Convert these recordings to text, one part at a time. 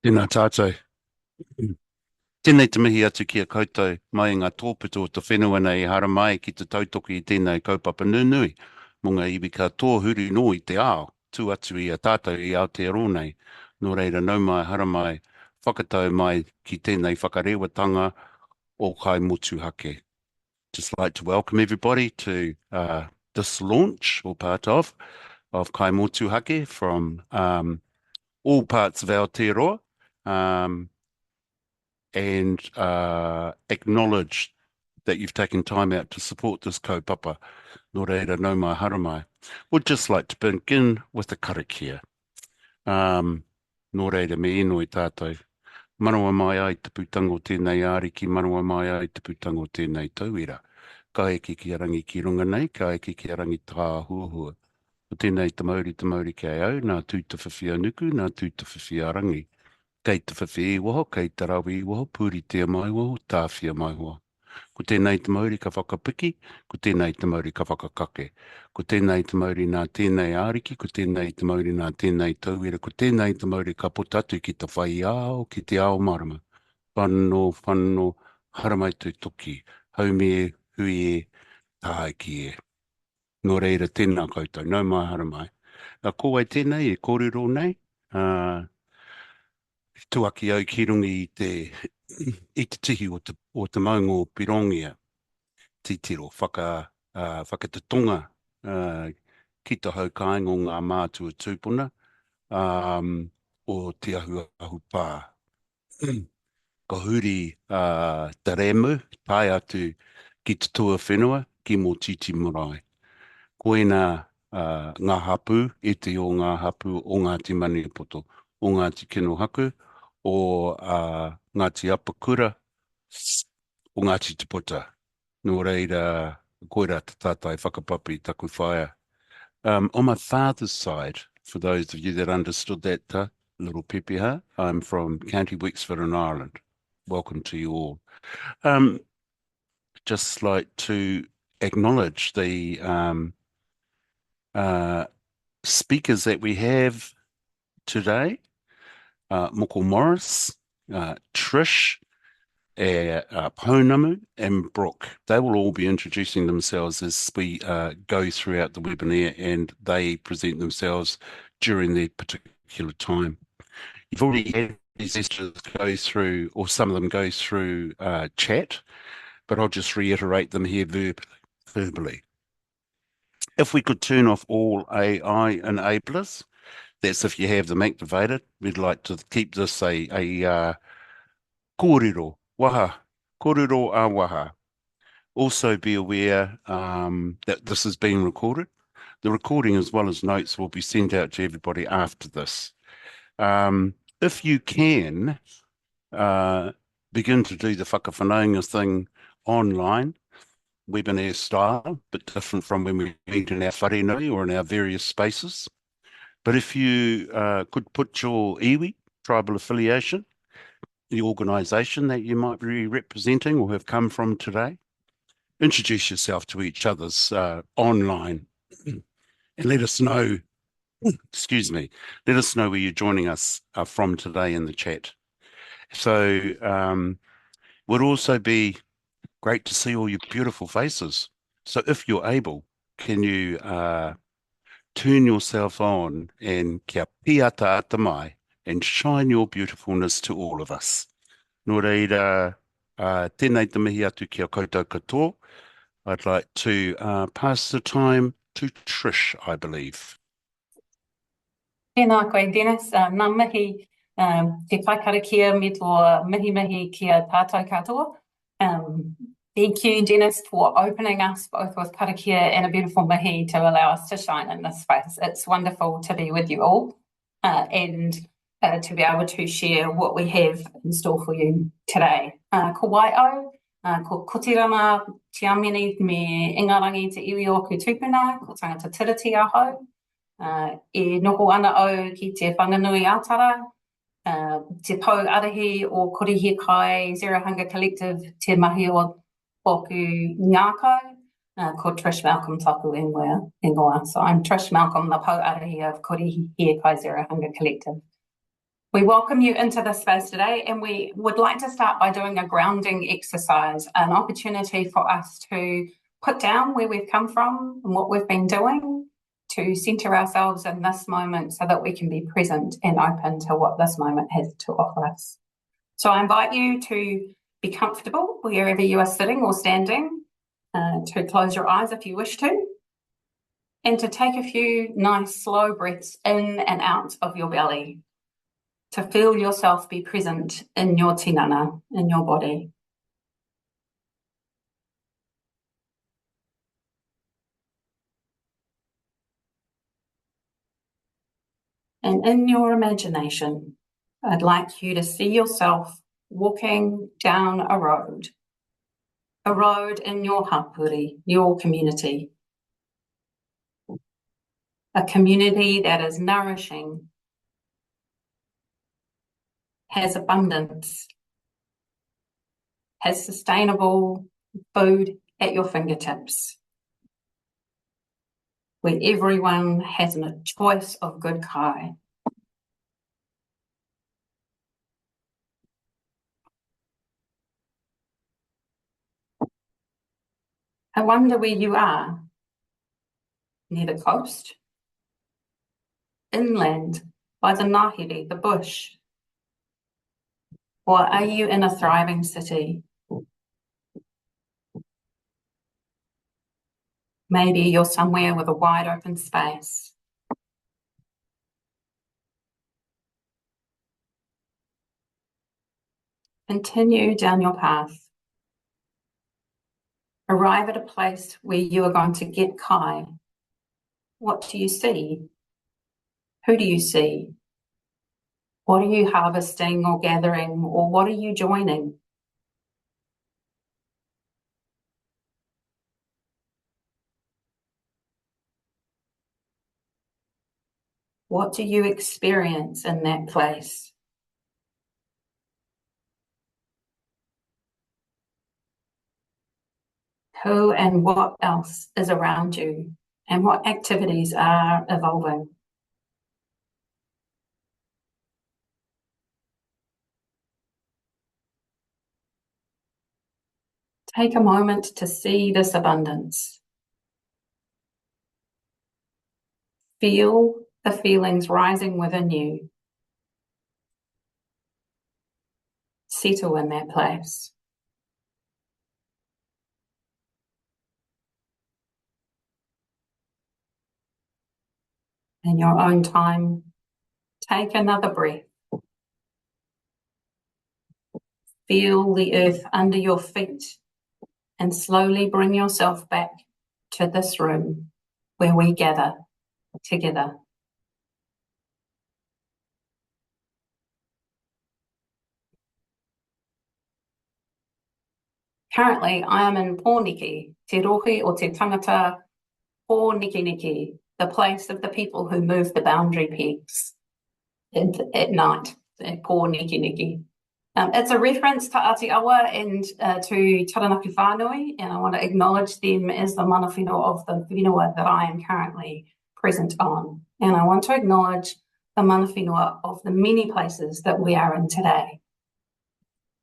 Tēnā tātou. Tēnei te mihi atu ki a koutou mai ngā tōpito o te whenua nei hara mai ki te tautoki I tēnei kaupapa nunui. Mō ngā iwi katoa huri no I te ao, tū atu I a tātou I Aotearoa nei. Nō reira nau mai hara mai, whakatau mai ki tēnei whakarewatanga o Kai Motuhake. Just like to welcome everybody to this launch, or part of Kai Motuhake from all parts of Aotearoa. And acknowledge that you've taken time out to support this kaupapa. Nō reira nau mai hara mai. Would just like to begin with a karakia. Nō reira me ino I tātou. Manawa mai ai te putanga o tēnei āriki, manawa mai ai te putanga o tēnei tauira. Ka eke ki arangi ki runga nei, ka eke ki arangi tā huahua. O tēnei te mauri kei au, nā tū te whiwhia nuku, nā tū te whiwhia arangi. Kei te whiwhi I waho, kei te rawi I waho, pūri tia mai waho, tāwhia mai waho. Ko tēnei te mauri ka whakapiki, ko tēnei te mauri ka whakakake. Ko tēnei te mauri nā tēnei āriki, ko tēnei te mauri nā tēnei tauira, ko tēnei te mauri ka potatu ki te whai ao, ki te ao marama. Whanau, haramai tū toki, haumi e, hui e, tāiki e. Nō reira tēnā koutou, nau mai haramai. Ko wai tēnei e kōrero nei, tuaki au ki rungi I te tihi o te maungo pirongia, titiro, whakatatonga ki te haukainga o ngā mātua tūpuna o te ahu pā. Ka huri te remu, pai atu ki te tua whenua, ki mō titi marae. Koena ngā hapu, e te o ngā hapu o Ngāti Maniopoto, o Ngāti Kinohaku, o Ngāti Apakura, o Ngāti Te Puta. Nō reira, koira te tātai whakapapi taku whaia. On my father's side, for those of you that understood that little pepeha, I'm from County Wexford in Ireland. Welcome to you all. Just like to acknowledge the speakers that we have today. Moko Morris, Trish, Pounamu and Brook. They will all be introducing themselves as we go throughout the webinar, and they present themselves during their particular time. You've already had these messages go through, or some of them go through chat, but I'll just reiterate them here verbally. If we could turn off all AI enablers, that's if you have them activated. We'd like to keep this a kōrero, waha, kōrero a waha. Also be aware that this is being recorded. The recording as well as notes will be sent out to everybody after this. If you can begin to do the whakawhanaunga thing online, webinar style, but different from when we meet in our wharenui or in our various spaces. But if you could put your iwi, tribal affiliation, the organisation that you might be representing or have come from today, introduce yourself to each other's online and let us know, excuse me, let us know where you're joining us from today in the chat. So would also be great to see all your beautiful faces. So if you're able, can you turn yourself on and kia piata ata mai and shine your beautifulness to all of us. Nō reira, tēnei te mihi atu kia koutou katoa. I'd like to pass the time to Trish, I believe. Tēnā koe, Denis. Nā mihi, te whaikarakia me tō mihi kia tātou katoa. Thank you, Denis, for opening us both with karakia and a beautiful mihi to allow us to shine in this space. It's wonderful to be with you all and to be able to share what we have in store for you today. Ko Waiau, ko kotirana tiamini me ingarangi te iwi o ku tupuna, ko Tangata Tiriti aho. E noko ana au ki te whanganui ātara, te pau arahi o Korihi Kai Zero Hunger Collective, te mahi o Boku Ngākau, ko Trish Malcolm taku ingoa. So I'm Trish Malcolm, the pau arahi of Korihi Kai Zero Hunger Collective. We welcome you into this space today, and we would like to start by doing a grounding exercise, an opportunity for us to put down where we've come from and what we've been doing, to centre ourselves in this moment so that we can be present and open to what this moment has to offer us. So I invite you to be comfortable wherever you are sitting or standing, to close your eyes if you wish to, and to take a few nice slow breaths in and out of your belly, to feel yourself be present in your tinana, in your body. And in your imagination, I'd like you to see yourself walking down a road in your hapuri, your community, a community that is nourishing, has abundance, has sustainable food at your fingertips, where everyone has a choice of good kai. I wonder where you are, near the coast, inland, by the ngahere, the bush, or are you in a thriving city? Maybe you're somewhere with a wide open space. Continue down your path. Arrive at a place where you are going to get kai. What do you see? Who do you see? What are you harvesting or gathering, or what are you joining? What do you experience in that place? Who and what else is around you, and what activities are evolving? Take a moment to see this abundance. Feel the feelings rising within you. Settle in that place. In your own time, take another breath. Feel the earth under your feet and slowly bring yourself back to this room where we gather together. Currently, I am in Pōniki, te rohi o te tangata Pōnikiniki, the place of the people who move the boundary pegs at night, Pōnikiniki. It's a reference to Āti Awa and to Taranaki whanau, and I want to acknowledge them as the mana whenua of the whenua that I am currently present on. And I want to acknowledge the mana whenua of the many places that we are in today.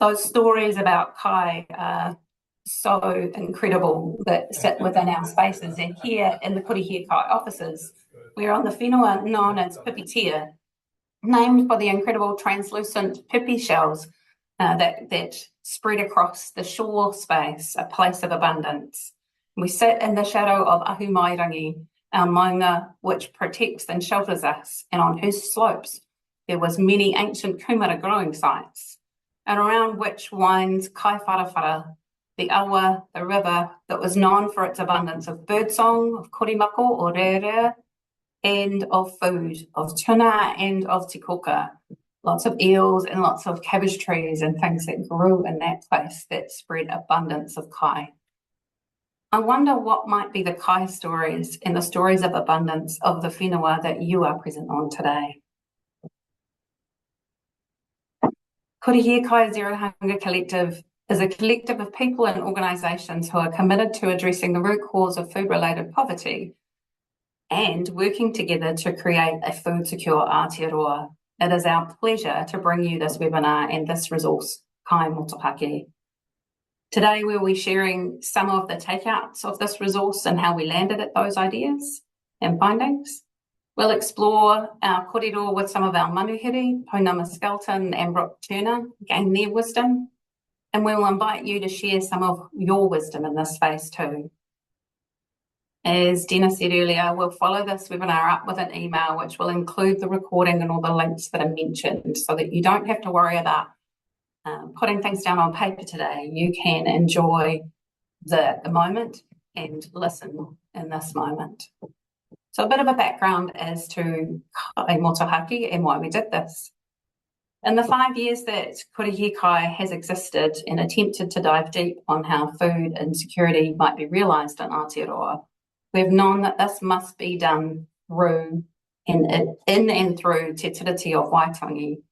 Those stories about kai are so incredible that sit within our spaces, and here in the Kuri Kai offices, we're on the whenua known as pipitia, named for the incredible translucent pipi shells that spread across the shore space, a place of abundance. We sit in the shadow of Ahu Mairangi, our maunga, which protects and shelters us, and on whose slopes there was many ancient kumara growing sites, and around which winds Kai Wharawhara, the awa, the river that was known for its abundance of birdsong, of korimako or rere, and of food, of tuna and of te koka. Lots of eels and lots of cabbage trees and things that grew in that place that spread abundance of kai. I wonder what might be the kai stories and the stories of abundance of the whenua that you are present on today. Kuri Kai Zero Hunger Collective is a collective of people and organisations who are committed to addressing the root cause of food-related poverty and working together to create a food-secure Aotearoa, It is our pleasure to bring you this webinar and this resource, Kai Motuhake. Today we'll be sharing some of the takeouts of this resource and how we landed at those ideas and findings. We'll explore our kōrero with some of our manuhiri, Pounamu Skelton and Brook Turner, gain their wisdom, and we will invite you to share some of your wisdom in this space too. As Denis said earlier, we'll follow this webinar up with an email which will include the recording and all the links that are mentioned so that you don't have to worry about putting things down on paper today. You can enjoy the moment and listen in this moment. So a bit of a background as to Kai Motuhake and why we did this. In the 5 years that Kōrero Kai has existed and attempted to dive deep on how food insecurity might be realised in Aotearoa, we've known that this must be done through in and through Te Tiriti of Waitangi.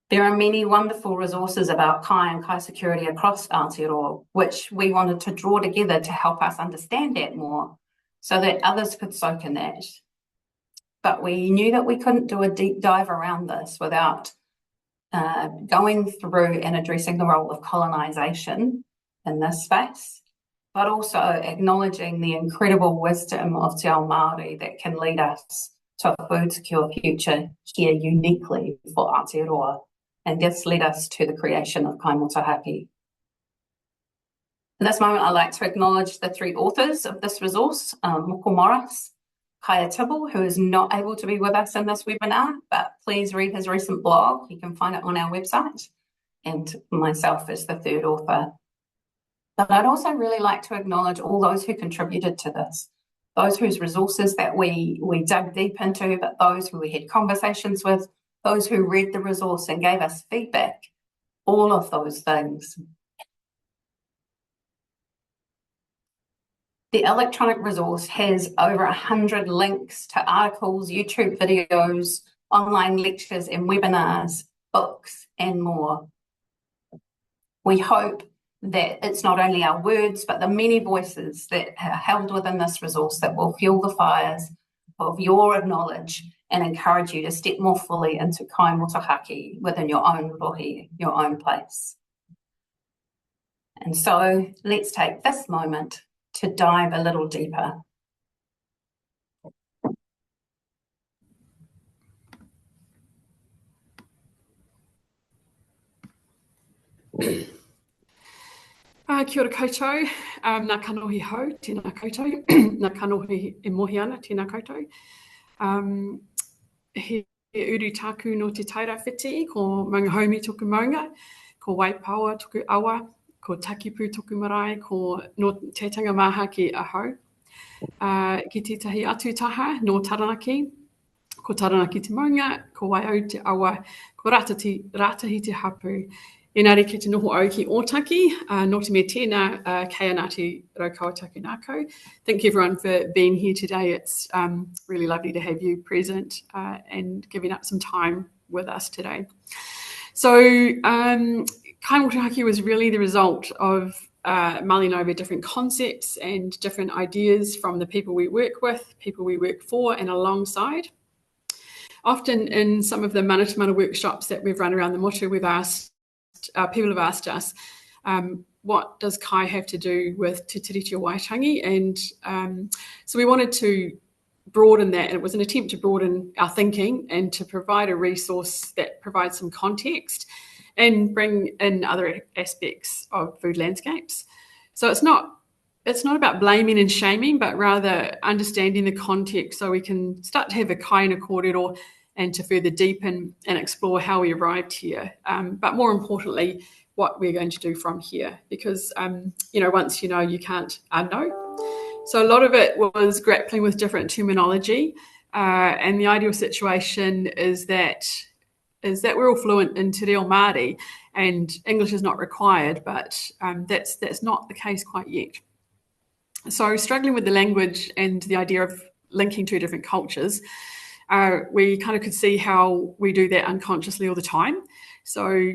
There are many wonderful resources about Kai and Kai security across Aotearoa, which we wanted to draw together to help us understand that more so that others could soak in that. But we knew that we couldn't do a deep dive around this without going through and addressing the role of colonisation in this space, but also acknowledging the incredible wisdom of Te Ao Māori that can lead us to a food secure future here uniquely for Aotearoa. And this led us to the creation of Kai Motuhake. In this moment, I'd like to acknowledge the 3 authors of this resource, Moko Morris, Kai Tibble, who is not able to be with us in this webinar, but please read his recent blog. You can find it on our website, and myself as the 3rd author. But I'd also really like to acknowledge all those who contributed to this, those whose resources that we dug deep into, but those who we had conversations with, those who read the resource and gave us feedback, all of those things. The electronic resource has over 100 links to articles, YouTube videos, online lectures and webinars, books and more. We hope that it's not only our words, but the many voices that are held within this resource that will fuel the fires of your knowledge and encourage you to step more fully into Kai Motuhake within your own rohi, your own place. And so let's take this moment to dive a little deeper. Kia ora koutou, nā kanohi hau, tēnā koutou, nā kanohi e mohi ana, tēnā koutou. He uru tāku no te tairawhiti, ko maunga haumi toku maunga, ko waipaua toku awa, ko takipu toku marae, ko no te tanga maha ki ahau. Ki tētahi atu taha no Taranaki, ko Taranaki te maunga, ko waiau te awa, ko ratahi te hapu. Engari ki te noho au ki Ōtaki, no te me tēnā, kei Ngāti Raukawa taku nākau. Thank you everyone for being here today. It's really lovely to have you present and giving up some time with us today. So Kai Motuhake was really the result of mulling over different concepts and different ideas from the people we work with, people we work for and alongside. Often in some of the mana workshops that we've run around the motu, we've asked people have asked us, what does Kai have to do with Te Tiriti o Waitangi? And so we wanted to broaden that, and it was an attempt to broaden our thinking and to provide a resource that provides some context and bring in other aspects of food landscapes. So it's not about blaming and shaming, but rather understanding the context so we can start to have a kai and a kōrero and to further deepen and explore how we arrived here. But more importantly, what we're going to do from here, because, once you know, you can't unknow. So a lot of it was grappling with different terminology. And the ideal situation is that we're all fluent in Te Reo Māori and English is not required, but that's not the case quite yet. So struggling with the language and the idea of linking two different cultures, we kind of could see how we do that unconsciously all the time. So,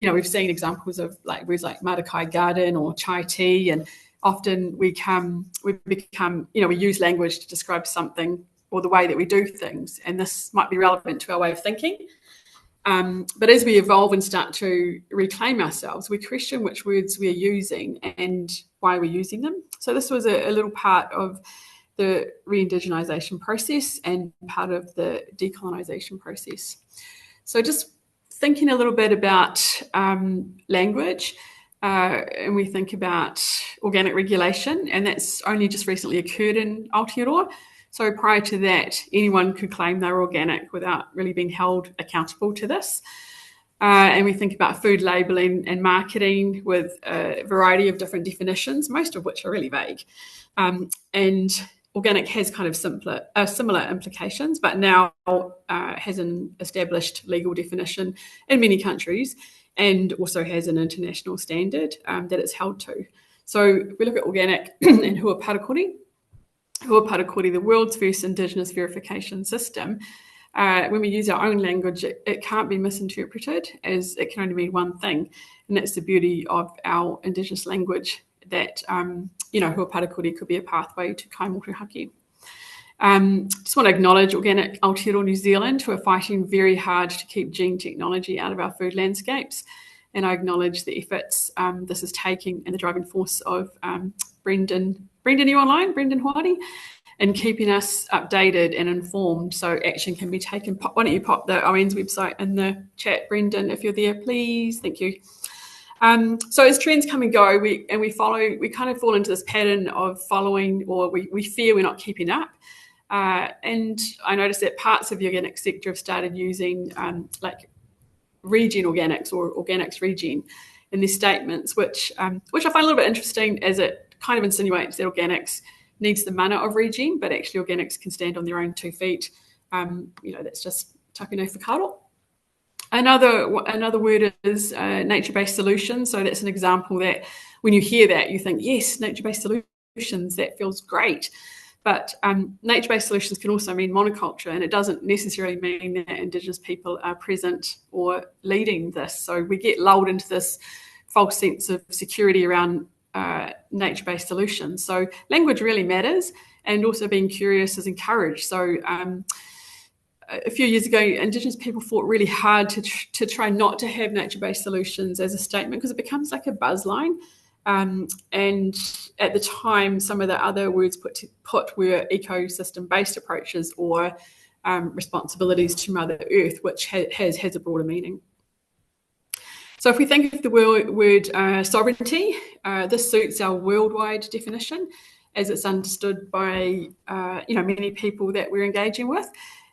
we've seen examples of words like Marakai garden or chai tea, and often we use language to describe something or the way that we do things, and this might be relevant to our way of thinking. But as we evolve and start to reclaim ourselves, we question which words we're using and why we're using them. So this was a little part of the re-indigenisation process and part of the decolonisation process. So just thinking a little bit about language, and we think about organic regulation, and that's only just recently occurred in Aotearoa. So prior to that, anyone could claim they were organic without really being held accountable to this. And we think about food labelling and marketing with a variety of different definitions, most of which are really vague. And organic has kind of similar implications, but now has an established legal definition in many countries and also has an international standard that it's held to. So if we look at organic and Hua Parakori, the world's first Indigenous verification system, when we use our own language, it can't be misinterpreted, as it can only mean one thing, and that's the beauty of our Indigenous language, that Hua Parakori could be a pathway to Kai Motuhake. Just want to acknowledge Organic Aotearoa New Zealand, who are fighting very hard to keep gene technology out of our food landscapes, and I acknowledge the efforts this is taking and the driving force of Brendan, you online? Brendan Hoari, and keeping us updated and informed so action can be taken. Why don't you pop the ON's website in the chat, Brendan, if you're there, please? Thank you. So as trends come and go, we kind of fall into this pattern of following, or we fear we're not keeping up. And I noticed that parts of the organic sector have started using like regen organics or organics regen in their statements, which I find a little bit interesting, as it kind of insinuates that organics needs the mana of regen, but actually organics can stand on their own 2 feet. That's just taku no whakaaro. Another word is nature-based solutions. So that's an example that when you hear that, you think, yes, nature-based solutions, that feels great. But nature-based solutions can also mean monoculture, and it doesn't necessarily mean that Indigenous people are present or leading this. So we get lulled into this false sense of security around nature-based solutions. So language really matters, and also being curious is encouraged. So a few years ago, Indigenous people fought really hard to try not to have nature-based solutions as a statement, because it becomes like a buzz line. And at the time, some of the other words put were ecosystem-based approaches or responsibilities to Mother Earth, which has a broader meaning. So if we think of the word sovereignty, this suits our worldwide definition, as it's understood by many people that we're engaging with.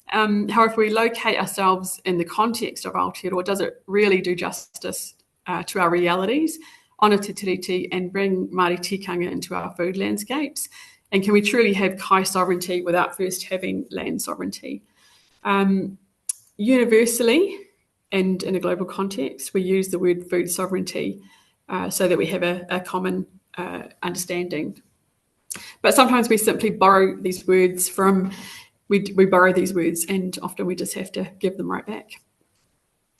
However, if we locate ourselves in the context of Aotearoa, does it really do justice to our realities, honour Te Tiriti, and bring Māori tikanga into our food landscapes? And can we truly have Kai sovereignty without first having land sovereignty? Universally, and in a global context, we use the word food sovereignty so that we have a common understanding. But sometimes we simply borrow these words we borrow these words, and often we just have to give them right back.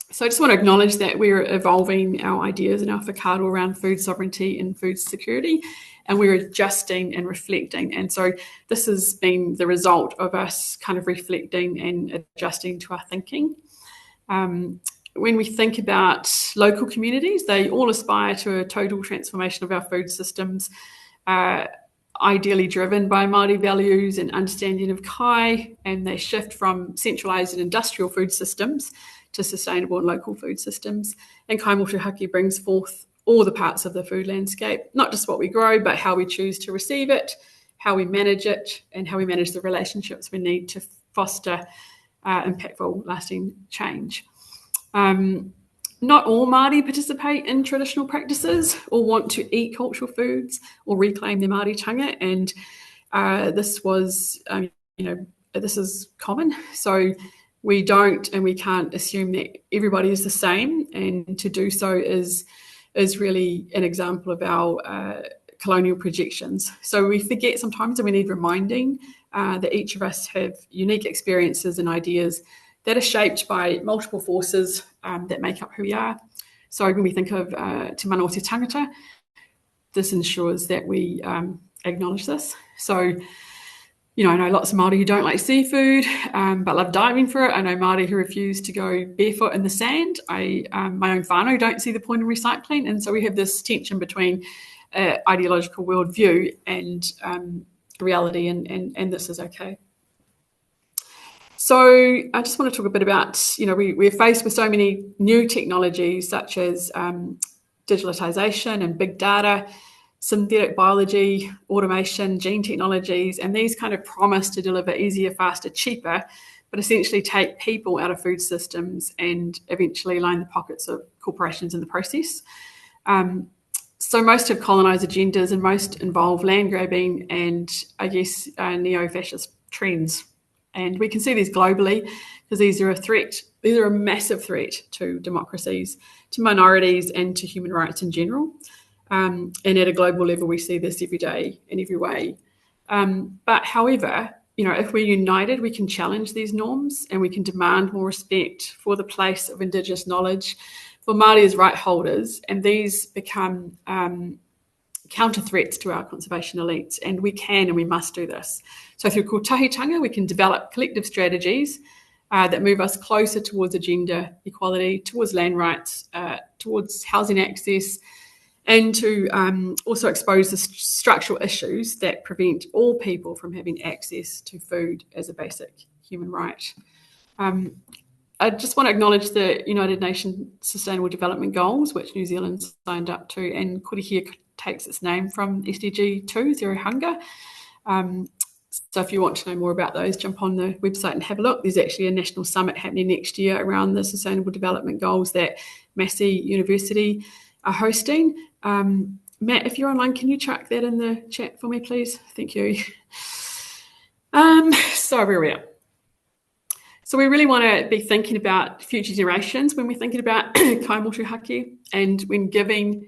So I just want to acknowledge that we're evolving our ideas and our whakaaro around food sovereignty and food security, and we're adjusting and reflecting. And so this has been the result of us kind of reflecting and adjusting to our thinking. When we think about local communities, they all aspire to a total transformation of our food systems, ideally driven by Māori values and understanding of Kai, and they shift from centralised and industrial food systems to sustainable and local food systems. And Kai Motuhake brings forth all the parts of the food landscape, not just what we grow, but how we choose to receive it, how we manage it, and how we manage the relationships we need to foster impactful, lasting change. Not all Māori participate in traditional practices or want to eat cultural foods or reclaim their Māoritanga, and this is common. So we don't and we can't assume that everybody is the same, and to do so is really an example of our colonial projections. So we forget sometimes, and we need reminding that each of us have unique experiences and ideas that are shaped by multiple forces that make up who we are. So when we think of Te Mana o Te Tangata, this ensures that we acknowledge this. So I know lots of Māori who don't like seafood, but love diving for it. I know Māori who refuse to go barefoot in the sand. My own whanau don't see the point of recycling. And so we have this tension between ideological worldview and reality, and this is okay. So I just want to talk a bit about, we're faced with so many new technologies such as digitalization and big data, synthetic biology, automation, gene technologies, and these kind of promise to deliver easier, faster, cheaper, but essentially take people out of food systems and eventually line the pockets of corporations in the process. So most have colonised agendas and most involve land grabbing and, I guess, neo-fascist trends. And we can see these globally because these are a threat. These are a massive threat to democracies, to minorities, and to human rights in general. And at a global level, we see this every day in every way. But however, if we're united, we can challenge these norms and we can demand more respect for the place of Indigenous knowledge, for Māori as right holders, and these become counter threats to our conservation elites, and we can and we must do this. So through kotahitanga, we can develop collective strategies that move us closer towards gender equality, towards land rights, towards housing access, and to also expose the structural issues that prevent all people from having access to food as a basic human right. I just want to acknowledge the United Nations Sustainable Development Goals, which New Zealand signed up to, and Korihia takes its name from SDG 2, Zero Hunger. So if you want to know more about those, jump on the website and have a look. There's actually a national summit happening next year around the Sustainable Development Goals that Massey University are hosting. Matt, if you're online, can you chuck that in the chat for me, please? Thank you. So where are we at? So we really want to be thinking about future generations when we're thinking about kai motuhake, and when giving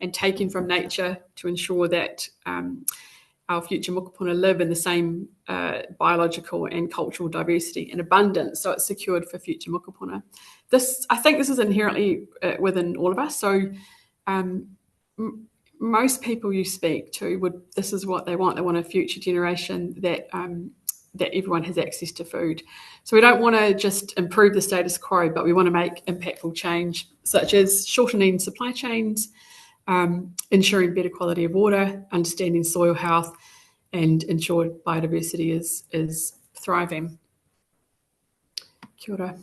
and taking from nature to ensure that our future mokopuna live in the same biological and cultural diversity and abundance, so it's secured for future mokopuna. I think this is inherently within all of us. So most people you speak to this is what they want. They want a future generation that everyone has access to food. So we don't want to just improve the status quo, but we want to make impactful change, such as shortening supply chains, ensuring better quality of water, understanding soil health, and ensure biodiversity is thriving. Kia ora.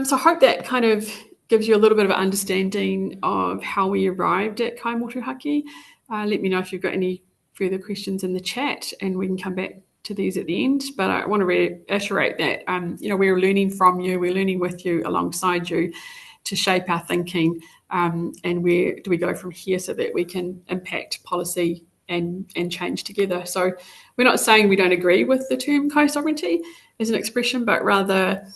So I hope that kind of gives you a little bit of an understanding of how we arrived at kai motuhake. Let me know if you've got any further questions in the chat, and we can come back to these at the end. But I want to reiterate that we're learning from you, we're learning with you, alongside you, to shape our thinking, and where do we go from here so that we can impact policy and change together. So we're not saying we don't agree with the term kai sovereignty as an expression, but rather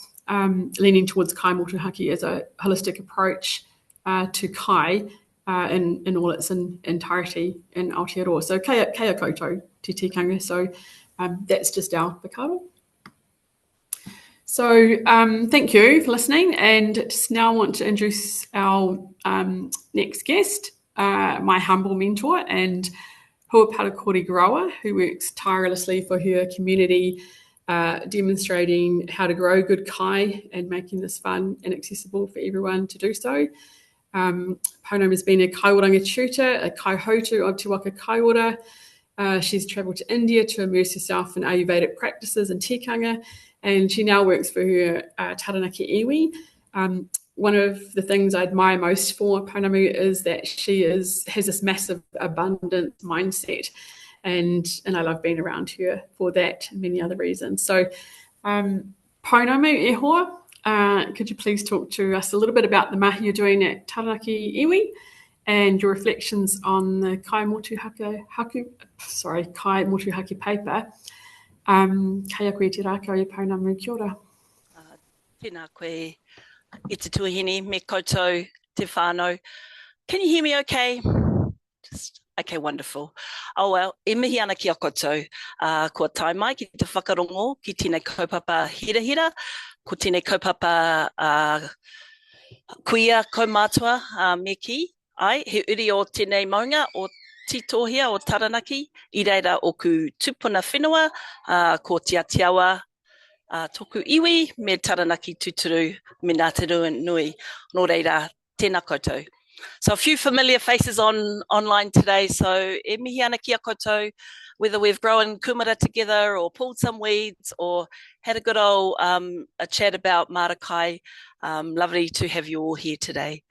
leaning towards kai motuhake as a holistic approach to kai in all its entirety in Aotearoa. So kia koutou te tikanga. So that's just our whakaaro. So thank you for listening, and just now I want to introduce our next guest, my humble mentor and Huaparakori Rawa, who works tirelessly for her community, demonstrating how to grow good kai and making this fun and accessible for everyone to do so. Pounamu has been a kaioranga tutor, a kaihotu of Te Waka Kaiora. She's travelled to India to immerse herself in Ayurvedic practices and tikanga, and she now works for her Taranaki iwi. One of the things I admire most for Pounamu is that she has this massive abundant mindset, and I love being around her for that and many other reasons. So Pounamu e hoa, could you please talk to us a little bit about the mahi you're doing at Taranaki iwi and your reflections on the kai motuhake paper. Kia koe te rākau e Pounamu, kia ora. Tēnā koe i te tuahine, me koutou te whanau. Can you hear me okay? Okay, wonderful. Oh well, e mihi ana ki a koutou. Kua tai mai ki te whakarongo, ki tēnei kaupapa hira, ko tēnei kaupapa kuia kaumātua me ki. Ai, he uri o tēnei maunga o titohia o Taranaki, I reira o ku tupuna whenua, ko te Āti Awa, toku iwi, me Taranaki tuturu, me Ngāti Ruanui, nō reira, tēnā koutou. So a few familiar faces online today. So e mihi ana kia koutou, whether we've grown kumara together or pulled some weeds or had a good old a chat about marakai. Lovely to have you all here today.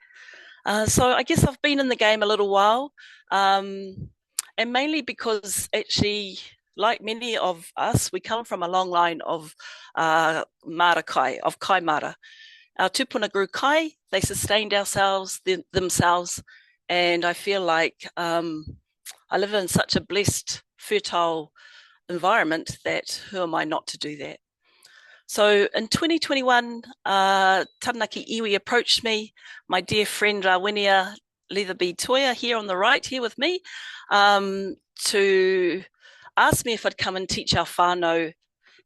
So I guess I've been in the game a little while, and mainly because actually, like many of us, we come from a long line of marakai, of kai mara. Our tupuna grew kai, they sustained themselves, and I feel like I live in such a blessed, fertile environment that who am I not to do that? So in 2021, Taranaki iwi approached me, my dear friend Rawenia Leatherby Toya here on the right, here with me, to ask me if I'd come and teach our whanau,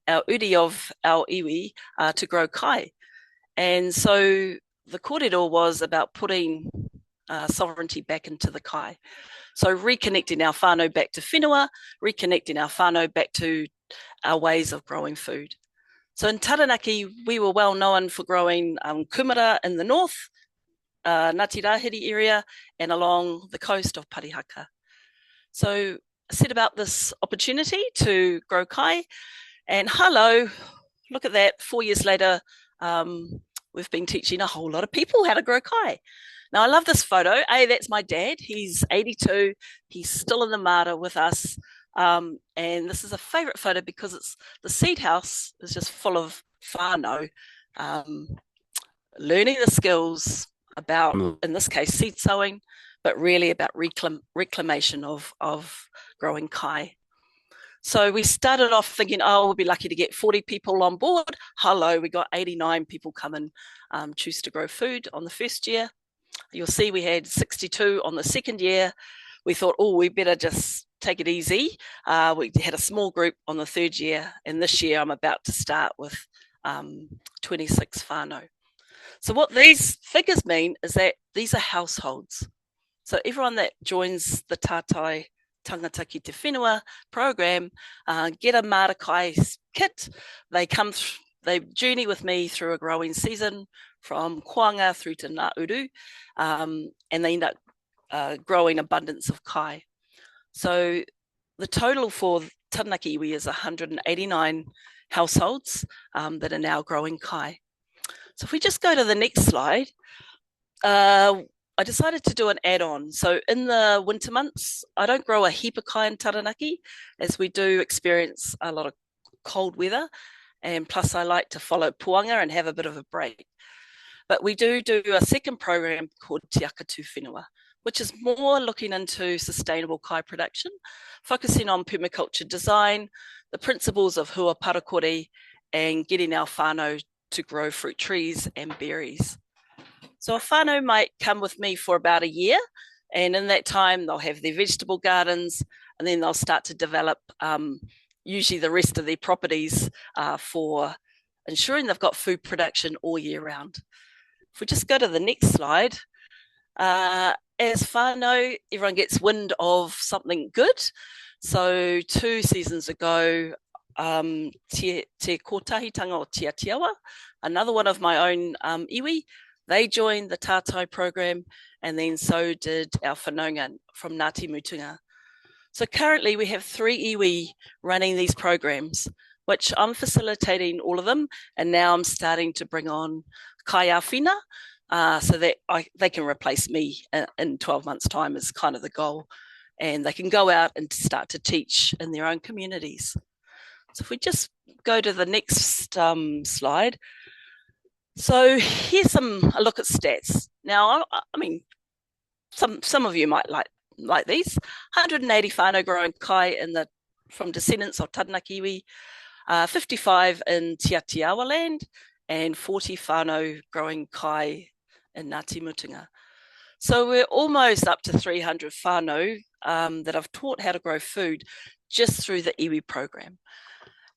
our uri of our iwi, to grow kai. And so the kōrero was about putting sovereignty back into the kai. So reconnecting our whanau back to whenua, reconnecting our whanau back to our ways of growing food. So in Taranaki, we were well known for growing kumara in the north, Ngāti Raukawa area, and along the coast of Parihaka. So I said about this opportunity to grow kai, and hello, look at that, 4 years later, we've been teaching a whole lot of people how to grow kai. Now, I love this photo. That's my dad. He's 82. He's still in the mara with us. And this is a favourite photo because it's the seed house is just full of whanau, learning the skills about, in this case, seed sowing, but really about reclamation of growing kai. So we started off thinking, oh, we'll be lucky to get 40 people on board. Hello, we got 89 people come and choose to grow food on the first year. You'll see we had 62 on the second year. We thought, oh, we better just take it easy. We had a small group on the third year, and this year I'm about to start with 26 whanau. So what these figures mean is that these are households. So everyone that joins the Pātai Tangata Ki Te Whenua program, get a marakai kit. They journey with me through a growing season from koanga through to ngā uru, and they end up growing abundance of kai. So the total for Taranaki iwi is 189 households that are now growing kai. So if we just go to the next slide, I decided to do an add-on. So in the winter months, I don't grow a heap of kai in Taranaki, as we do experience a lot of cold weather. And plus I like to follow puanga and have a bit of a break. But we do a second program called Te Akatu Whenua, which is more looking into sustainable kai production, focusing on permaculture design, the principles of hua parakore, and getting our whanau to grow fruit trees and berries. So a whanau might come with me for about a year, and in that time they'll have their vegetable gardens, and then they'll start to develop usually the rest of their properties for ensuring they've got food production all year round. If we just go to the next slide, as whanau, everyone gets wind of something good. So 2 seasons ago, te kotahitanga o te Āti Awa, another one of my own iwi, they joined the Tātai program, and then so did our whanaunga from Ngāti Mutunga. So currently we have 3 iwi running these programs, which I'm facilitating all of them, and now I'm starting to bring on kai āwhina, so that they can replace me in 12 months' time is kind of the goal, and they can go out and start to teach in their own communities. So if we just go to the next slide. So here's a look at stats. Now, I mean, some of you might like these. 180 whanau growing kai from descendants of Taranaki iwi, 55 in Te Āti Awa land, and 40 whanau growing kai in Ngāti Mutunga. So we're almost up to 300 whanau that I've taught how to grow food just through the iwi program.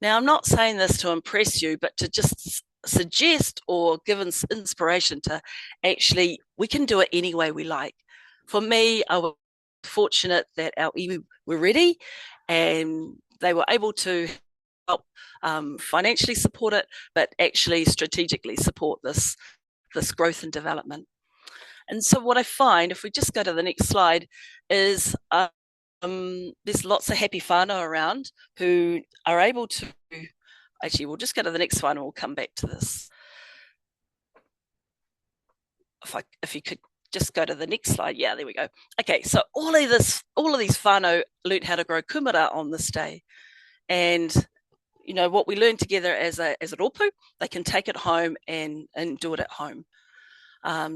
Now, I'm not saying this to impress you, but to just suggest or give inspiration to actually, we can do it any way we like. For me, I would fortunate that our iwi were ready and they were able to help financially support it, but actually strategically support this growth and development. And so what I find, if we just go to the next slide, is there's lots of happy whānau around who are able to, actually we'll just go to the next one and we'll come back to this. If you could just go to the next slide. Yeah, there we go. Okay, so all of these whānau learned how to grow kumara on this day. And you know what we learned together as a rōpū, they can take it home and do it at home.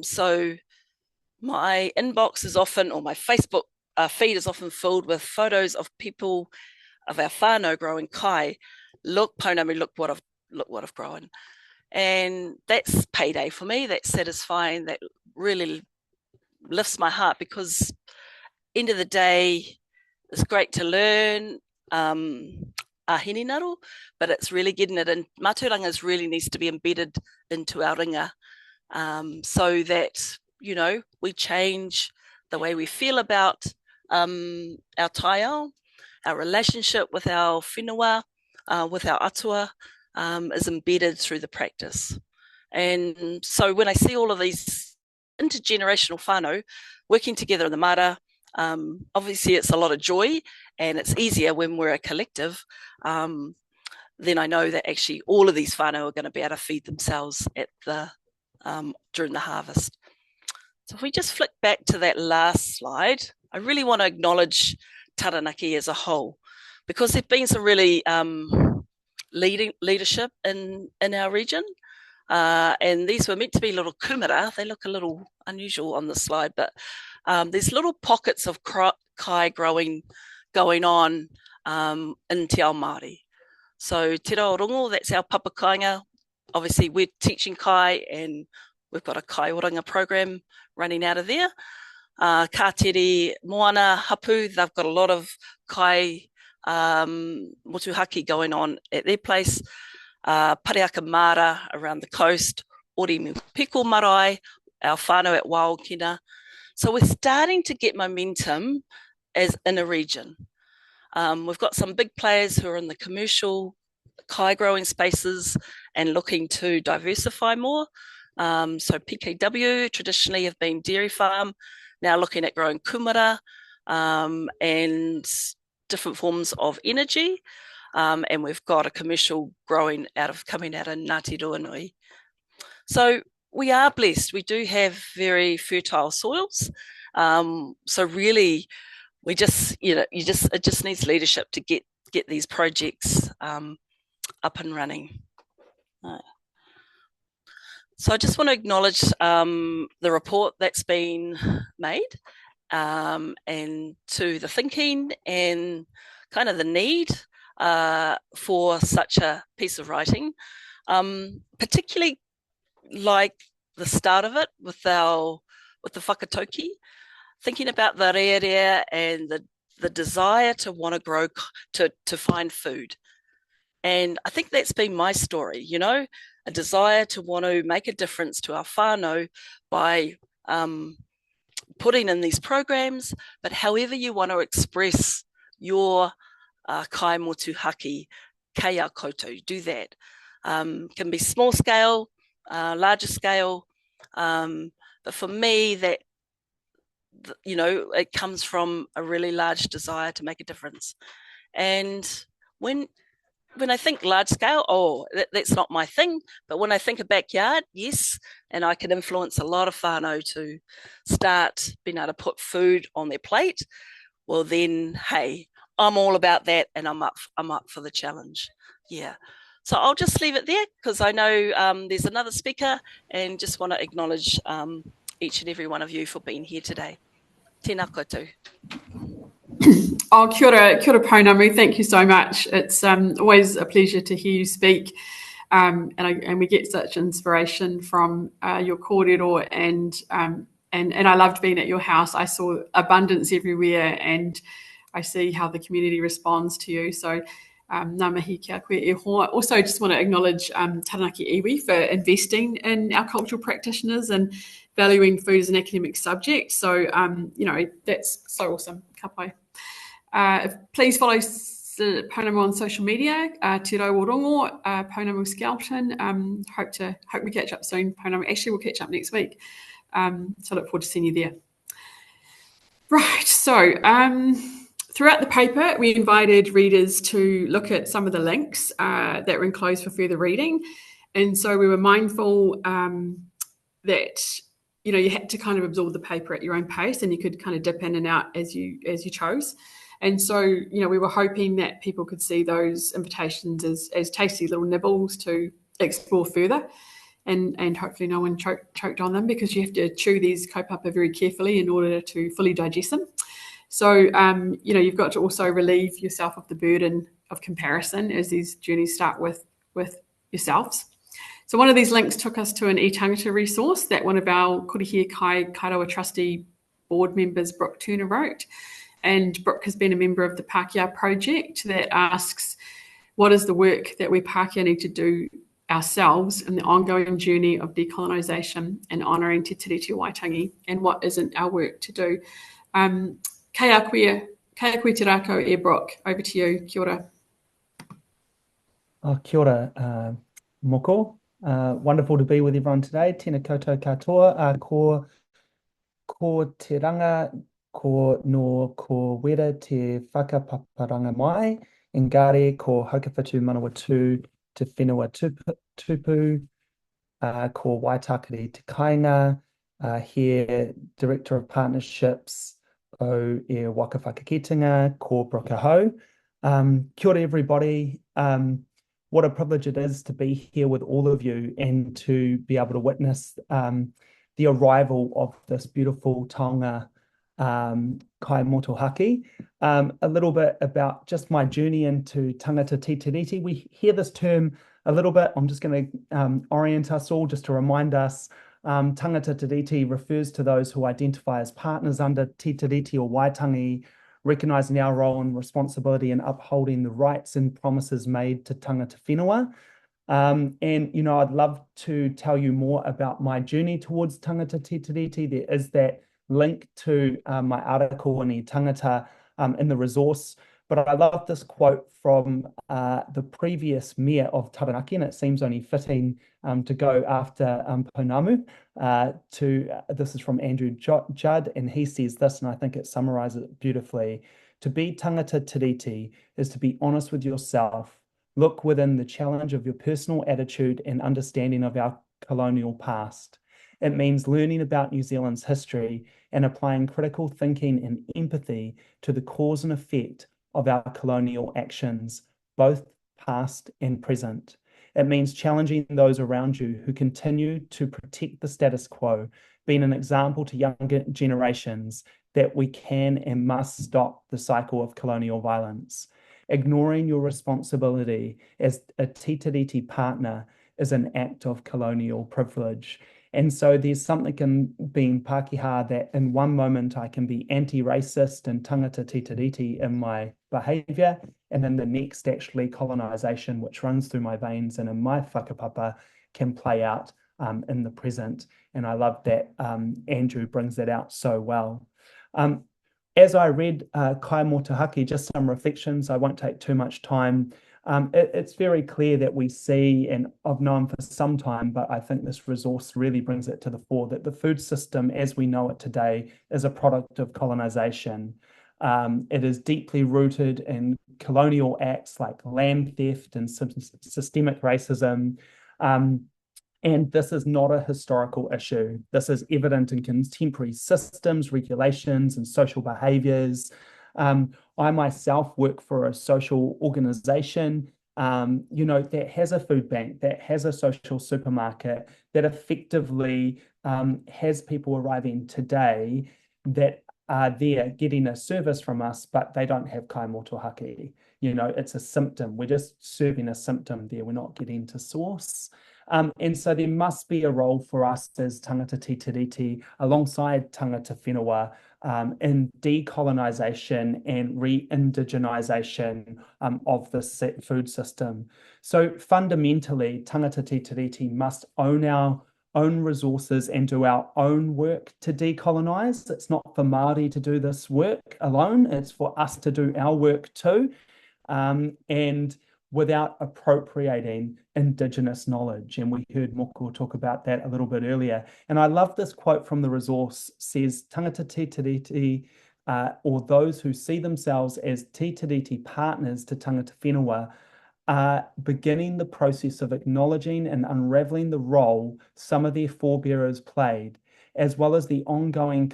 So my inbox is often, or my Facebook feed is often filled with photos of people, of our whānau growing kai. Look, Pounamu, look what I've grown. And that's payday for me. That's satisfying. That really lifts my heart, because end of the day, it's great to learn ahini naru, but it's really getting it in. Mātauranga really needs to be embedded into our ringa, so that, you know, we change the way we feel about our taiao, our relationship with our whenua, with our atua, is embedded through the practice. And so when I see all of these intergenerational whānau working together in the mara, obviously it's a lot of joy, and it's easier when we're a collective. Then I know that actually all of these whānau are going to be able to feed themselves at the during the harvest. So if we just flick back to that last slide, I really want to acknowledge Taranaki as a whole, because there've been some really leadership in our region, and these were meant to be little kumara. They look a little unusual on the slide, but there's little pockets of kai going on in Te Ao Māori. So Te Raurungu, that's our papakainga. Obviously we're teaching kai, and we've got a kai oranga program running out of there. Kātere, Moana, Hapu, they've got a lot of kai motuhake going on at their place. Pareaka Mara around the coast, Ori Piko Marae, our whānau at Wāokina. So we're starting to get momentum as in a region. We've got some big players who are in the commercial kai growing spaces and looking to diversify more. So PKW traditionally have been dairy farm, now looking at growing kumara and different forms of energy. And we've got a commercial coming out of Ngāti Ruanui. So we are blessed. We do have very fertile soils. So really, we just, it just needs leadership to get these projects up and running. So I just want to acknowledge the report that's been made, and to the thinking and kind of the need for such a piece of writing, particularly like the start of it with the whakatoki, thinking about the rearea and the desire to want to grow, to find food. And I think that's been my story, a desire to want to make a difference to our whānau by putting in these programs, but however you want to express your kai motuhake, kei a koutou, do that. Can be small scale, larger scale, but for me that, it comes from a really large desire to make a difference. And when I think large scale, that's not my thing. But when I think a backyard, yes, and I can influence a lot of whānau to start being able to put food on their plate, well then, hey, I'm all about that, and I'm up for the challenge. Yeah. So I'll just leave it there, because I know there's another speaker, and just want to acknowledge each and every one of you for being here today. Tēnā koutou. Oh, kia ora Pounamu. Thank you so much. It's always a pleasure to hear you speak, and we get such inspiration from your kōrero, and I loved being at your house. I saw abundance everywhere, and I see how the community responds to you. So Ngā mihi kia koe e hoa. Also, just want to acknowledge Taranaki iwi for investing in our cultural practitioners and valuing food as an academic subject. So, you know, that's so awesome. Ka pai. Please follow Pounamu on social media, Te Rawa Rongo, Pounamu Skelton. Hope we catch up soon, Pounamu. Actually, we'll catch up next week. So I look forward to seeing you there. Right, so throughout the paper, we invited readers to look at some of the links that were enclosed for further reading. And so we were mindful that, you know, you had to kind of absorb the paper at your own pace, and you could kind of dip in and out as you chose. And so, you know, we were hoping that people could see those invitations as tasty little nibbles to explore further. And hopefully no one choked on them, because you have to chew these kaupapa very carefully in order to fully digest them. So, you know, you've got to also relieve yourself of the burden of comparison as these journeys start with yourselves. So one of these links took us to an e-tangata resource that one of our Korihia Kai Rawa trustee board members, Brook Turner, wrote. And Brook has been a member of the Pākehā project that asks, what is the work that we Pākehā need to do ourselves in the ongoing journey of decolonisation and honouring Te Tiriti o Waitangi, and what isn't our work to do? Kai a koe te rākau e Brook, over to you. Kia ora. Kia ora, moko. Wonderful to be with everyone today. Tēnā koutou katoa. Ko te ranga, ko wera te whakapaparanga mai. Engari, ko haukawhatu manawatu te whenua tupu, ko Waitakere te kāinga, here Director of Partnerships o e waka whakakitenga, ko Brokaho. Kia ora everybody. What a privilege it is to be here with all of you and to be able to witness the arrival of this beautiful taonga kai motuhake. A little bit about just my journey into Tangata Tiriti. We hear this term a little bit. I'm just going to orient us all just to remind us. Tangata Tiriti refers to those who identify as partners under Te Tiriti or Waitangi, recognising our role and responsibility in upholding the rights and promises made to tangata whenua. And, you know, I'd love to tell you more about my journey towards Tangata Tiriti. There is that link to my article in Tangata in the resource. But I love this quote from the previous mayor of Taranaki, and it seems only fitting to go after Pounamu. This is from Andrew Judd, and he says this, and I think it summarises it beautifully. To be Tangata Tiriti is to be honest with yourself, look within the challenge of your personal attitude and understanding of our colonial past. It means learning about New Zealand's history and applying critical thinking and empathy to the cause and effect of our colonial actions, both past and present. It means challenging those around you who continue to protect the status quo, being an example to younger generations that we can and must stop the cycle of colonial violence. Ignoring your responsibility as a Te Tiriti partner is an act of colonial privilege. And so there's something in being Pākehā that in one moment I can be anti-racist and tangata Te Tiriti in my behaviour, and in the next actually colonisation, which runs through my veins and in my whakapapa, can play out in the present. And I love that Andrew brings that out so well. As I read Kai Motuhake, just some reflections, I won't take too much time. It's very clear that we see, and I've known for some time, but I think this resource really brings it to the fore, that the food system as we know it today is a product of colonisation. It is deeply rooted in colonial acts like land theft and systemic racism. And this is not a historical issue. This is evident in contemporary systems, regulations, and social behaviours. I myself work for a social organisation, you know, that has a food bank, that has a social supermarket, that effectively has people arriving today that are there getting a service from us, but they don't have kai motuhake. You know, it's a symptom. We're just serving a symptom there. We're not getting to source. And so there must be a role for us as tangata Te Tiriti alongside tangata whenua in decolonisation and re-indigenisation of the food system. So fundamentally, Tangata Tiriti must own our own resources and do our own work to decolonise. It's not for Māori to do this work alone, it's for us to do our work too, and without appropriating Indigenous knowledge. And we heard Moko talk about that a little bit earlier. And I love this quote from the resource, says, Tangata Tiriti, or those who see themselves as Tiriti partners to tangata whenua, are beginning the process of acknowledging and unraveling the role some of their forebearers played, as well as the ongoing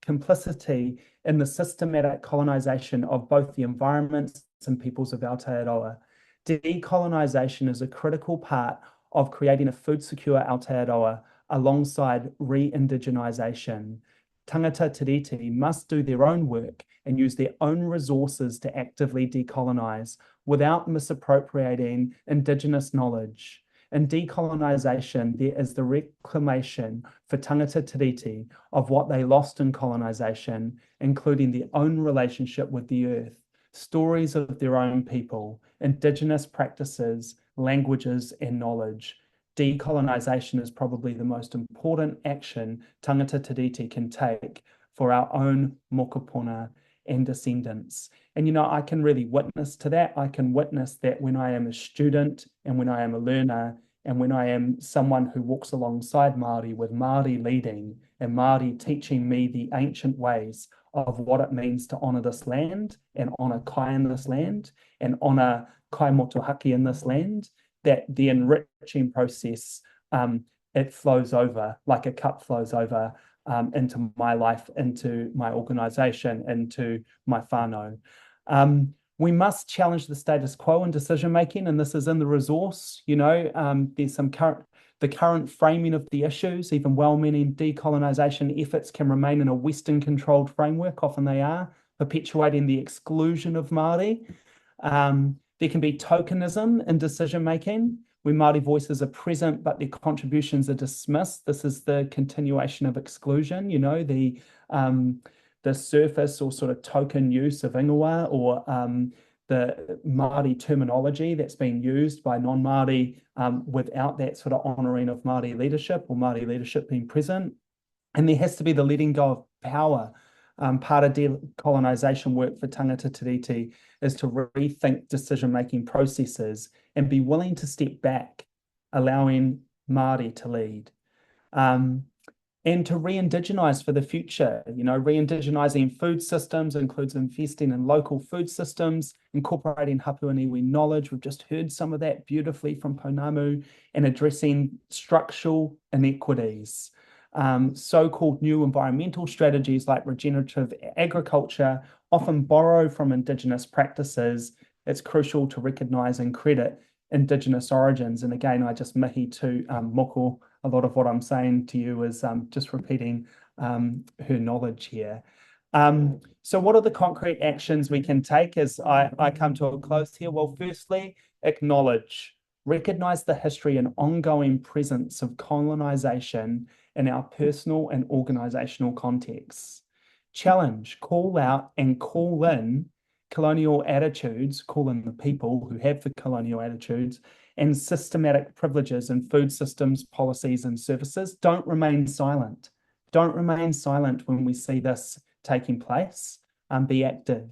complicity in the systematic colonisation of both the environments and peoples of Aotearoa. Decolonisation is a critical part of creating a food-secure Aotearoa alongside re-indigenisation. Tangata Tiriti must do their own work and use their own resources to actively decolonise without misappropriating Indigenous knowledge. In decolonisation, there is the reclamation for Tangata Tiriti of what they lost in colonisation, including their own relationship with the earth, stories of their own people, Indigenous practices, languages, and knowledge. Decolonisation is probably the most important action Tangata Tiriti can take for our own mokopuna and descendants. And, you know, I can really witness to that. I can witness that when I am a student and when I am a learner and when I am someone who walks alongside Māori with Māori leading and Māori teaching me the ancient ways of what it means to honour this land and honour Kai in this land and honour Kai Motuhake in this land, that the enriching process, it flows over, like a cup flows over into my life, into my organisation, into my whanau. We must challenge the status quo in decision making, and this is in the resource. You know, there's some the current framing of the issues, even well-meaning decolonisation efforts can remain in a Western-controlled framework, often they are, perpetuating the exclusion of Māori. There can be tokenism in decision-making, where Māori voices are present, but their contributions are dismissed. This is the continuation of exclusion, you know, the surface or sort of token use of ingoa or the Māori terminology that's being used by non-Māori without that sort of honouring of Māori leadership or Māori leadership being present. And there has to be the letting go of power. Part of decolonisation work for Tangata Tiriti is to rethink decision-making processes and be willing to step back, allowing Māori to lead. And to re-indigenise for the future. You know, re-indigenising food systems includes investing in local food systems, incorporating hapu and iwi knowledge. We've just heard some of that beautifully from Pounamu, and addressing structural inequities. So-called new environmental strategies like regenerative agriculture often borrow from Indigenous practices. It's crucial to recognise and credit Indigenous origins. And again, I just mihi to Moko. A lot of what I'm saying to you is just repeating her knowledge here. So what are the concrete actions we can take as I come to a close here? Well, firstly, acknowledge, recognise the history and ongoing presence of colonisation in our personal and organisational contexts. Challenge, call out and call in colonial attitudes, call in the people who have the colonial attitudes, and systematic privileges in food systems, policies, and services. Don't remain silent. Don't remain silent when we see this taking place. Be active.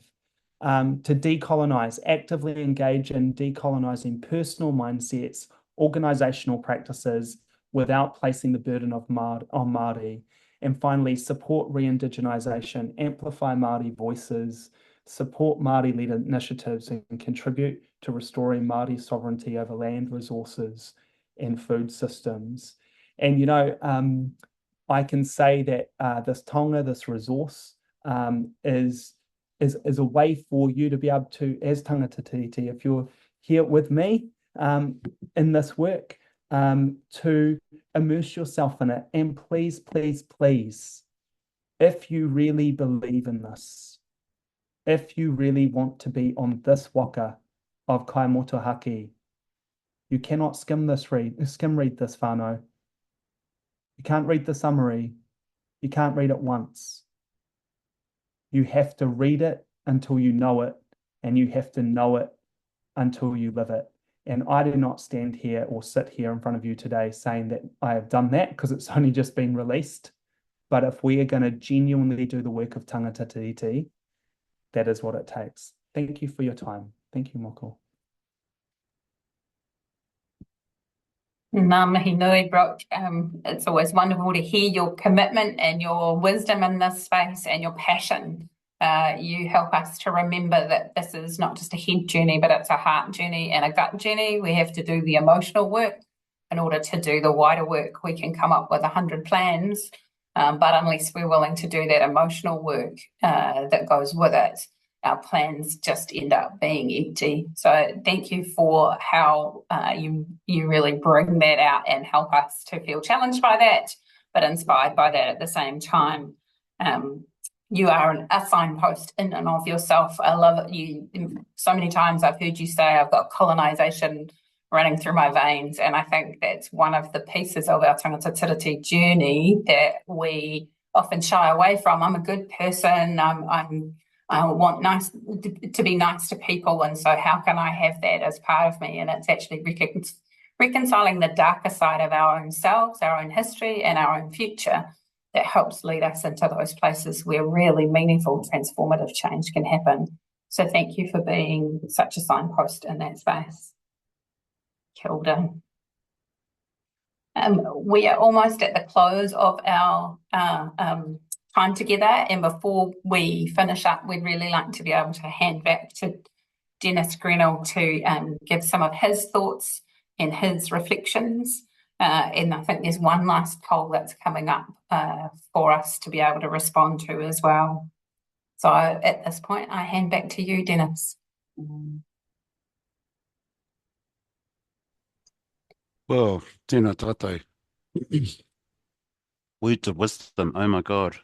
To decolonise, actively engage in decolonising personal mindsets, organisational practices, without placing the burden of on Māori. And finally, support re-indigenisation, amplify Māori voices, support Māori-led initiatives, and contribute to restoring Māori sovereignty over land resources and food systems. And, you know, I can say that this taonga, this resource, is a way for you to be able to, as Tangata Tiriti, if you're here with me in this work, to immerse yourself in it. And please, please, please, if you really believe in this, if you really want to be on this waka of Kai Motuhake, you cannot skim read this whanau. You can't read the summary. You can't read it once. You have to read it until you know it, and you have to know it until you live it. And I do not stand here or sit here in front of you today saying that I have done that, because it's only just been released. But if we are going to genuinely do the work of Tangata Tiriti, that is what it takes. Thank you for your time. Thank you, Moko. Ngā mihi nui, Brook. It's always wonderful to hear your commitment and your wisdom in this space and your passion. You help us to remember that this is not just a head journey, but it's a heart journey and a gut journey. We have to do the emotional work in order to do the wider work. We can come up with 100 plans, but unless we're willing to do that emotional work that goes with it, our plans just end up being empty. So thank you for how you really bring that out and help us to feel challenged by that, but inspired by that at the same time. You are a signpost in and of yourself. I love it. You, so many times I've heard you say, I've got colonisation running through my veins, and I think that's one of the pieces of our Tangata Tiriti journey that we often shy away from. I'm a good person. I want to be nice to people, and so how can I have that as part of me? And it's actually reconciling the darker side of our own selves, our own history, and our own future that helps lead us into those places where really meaningful, transformative change can happen. So thank you for being such a signpost in that space. Kia ora. We are almost at the close of our time together, and before we finish up, we'd really like to be able to hand back to Denis Grennell to give some of his thoughts and his reflections. And I think there's one last poll that's coming up for us to be able to respond to as well. So at this point, I hand back to you, Denis. Well, tēnā tātou. Words of wisdom, oh my God.